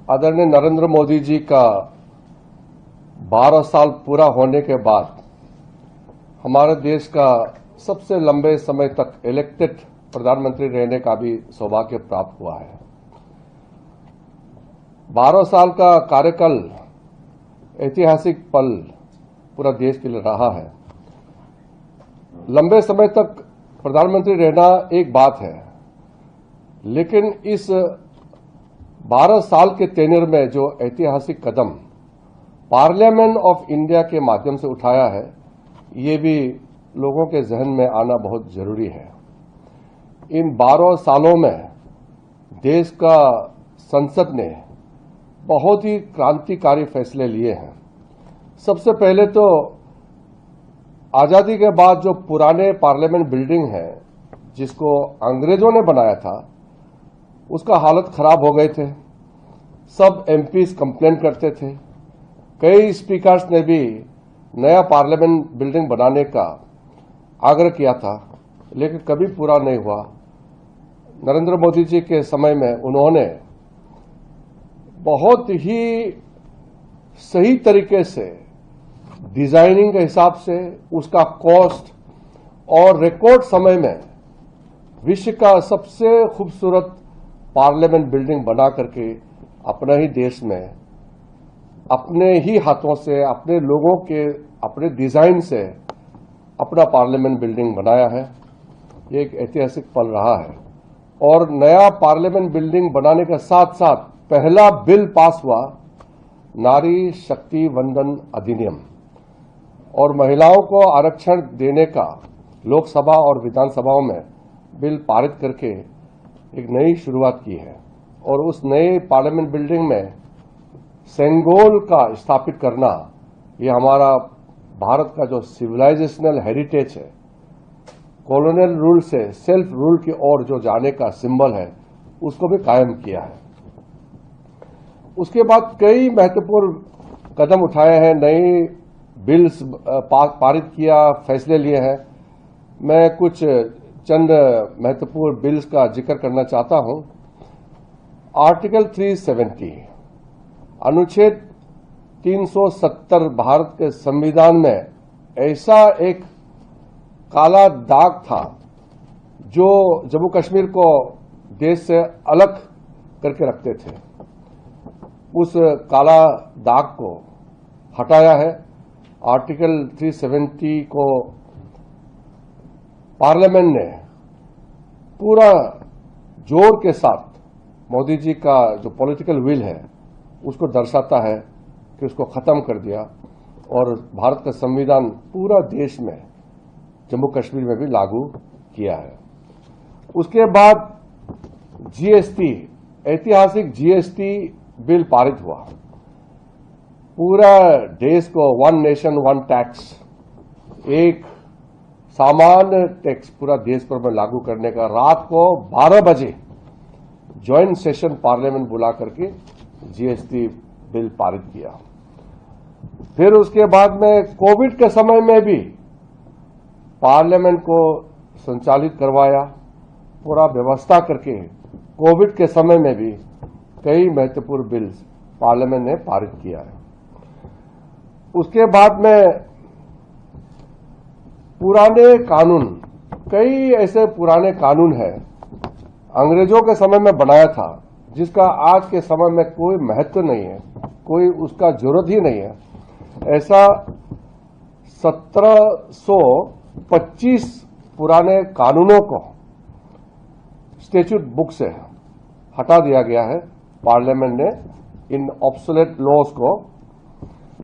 आदरणीय नरेंद्र मोदी जी का 12 साल पूरा होने के बाद हमारे देश का सबसे लंबे समय तक इलेक्टेड प्रधानमंत्री रहने का भी सौभाग्य प्राप्त हुआ है। 12 साल का कार्यकाल ऐतिहासिक पल पूरा देश के लिए रहा है। लंबे समय तक प्रधानमंत्री रहना एक बात है, लेकिन इस 12 साल के टेन्योर में जो ऐतिहासिक कदम पार्लियामेंट ऑफ इंडिया के माध्यम से उठाया है, ये भी लोगों के जहन में आना बहुत जरूरी है। इन 12 सालों में देश का संसद ने बहुत ही क्रांतिकारी फैसले लिए हैं। सबसे पहले तो आजादी के बाद जो पुराने पार्लियामेंट बिल्डिंग है, जिसको अंग्रेजों ने बनाया था, उसका हालत खराब हो गए थे। सब एमपीज कंप्लेन करते थे। कई स्पीकर्स ने भी नया पार्लियामेंट बिल्डिंग बनाने का आग्रह किया था, लेकिन कभी पूरा नहीं हुआ। नरेंद्र मोदी जी के समय में उन्होंने बहुत ही सही तरीके से डिजाइनिंग के हिसाब से उसका कॉस्ट और रिकॉर्ड समय में विश्व का सबसे खूबसूरत पार्लियामेंट बिल्डिंग बना करके अपने ही देश में अपने ही हाथों से, अपने लोगों के अपने डिजाइन से अपना पार्लियामेंट बिल्डिंग बनाया है। ये एक ऐतिहासिक पल रहा है। और नया पार्लियामेंट बिल्डिंग बनाने के साथ साथ पहला बिल पास हुआ, नारी शक्ति वंदन अधिनियम, और महिलाओं को आरक्षण देने का लोकसभा और विधानसभाओं में बिल पारित करके एक नई शुरुआत की है। और उस नए पार्लियामेंट बिल्डिंग में सेंगोल का स्थापित करना, ये हमारा भारत का जो सिविलाइजेशनल हेरिटेज है, कॉलोनियल रूल से सेल्फ रूल की ओर जो जाने का सिंबल है, उसको भी कायम किया है। उसके बाद कई महत्वपूर्ण कदम उठाए हैं, नई बिल्स पारित किया, फैसले लिए हैं। मैं कुछ चंद महत्वपूर्ण बिल्स का जिक्र करना चाहता हूं। आर्टिकल 370, अनुच्छेद 370 भारत के संविधान में ऐसा एक काला दाग था जो जम्मू कश्मीर को देश से अलग करके रखते थे। उस काला दाग को हटाया है। आर्टिकल 370 को पार्लियामेंट ने पूरा जोर के साथ, मोदी जी का जो पॉलिटिकल विल है उसको दर्शाता है कि उसको खत्म कर दिया, और भारत का संविधान पूरा देश में जम्मू कश्मीर में भी लागू किया है। उसके बाद जीएसटी, ऐतिहासिक जीएसटी बिल पारित हुआ। पूरा देश को वन नेशन वन टैक्स, एक सामान्य टैक्स पूरा देश पर में लागू करने का रात को 12 बजे ज्वाइंट सेशन पार्लियामेंट बुला करके जीएसटी बिल पारित किया। फिर उसके बाद में कोविड के समय में भी पार्लियामेंट को संचालित करवाया, पूरा व्यवस्था करके कोविड के समय में भी कई महत्वपूर्ण बिल्स पार्लियामेंट ने पारित किया है। उसके बाद में पुराने कानून, कई ऐसे पुराने कानून हैं अंग्रेजों के समय में बनाया था, जिसका आज के समय में कोई महत्व नहीं है, कोई उसका जरूरत ही नहीं है। ऐसा 1725 पुराने कानूनों को स्टैट्यूट बुक से हटा दिया गया है। पार्लियामेंट ने इन ऑब्सोलेट लॉज को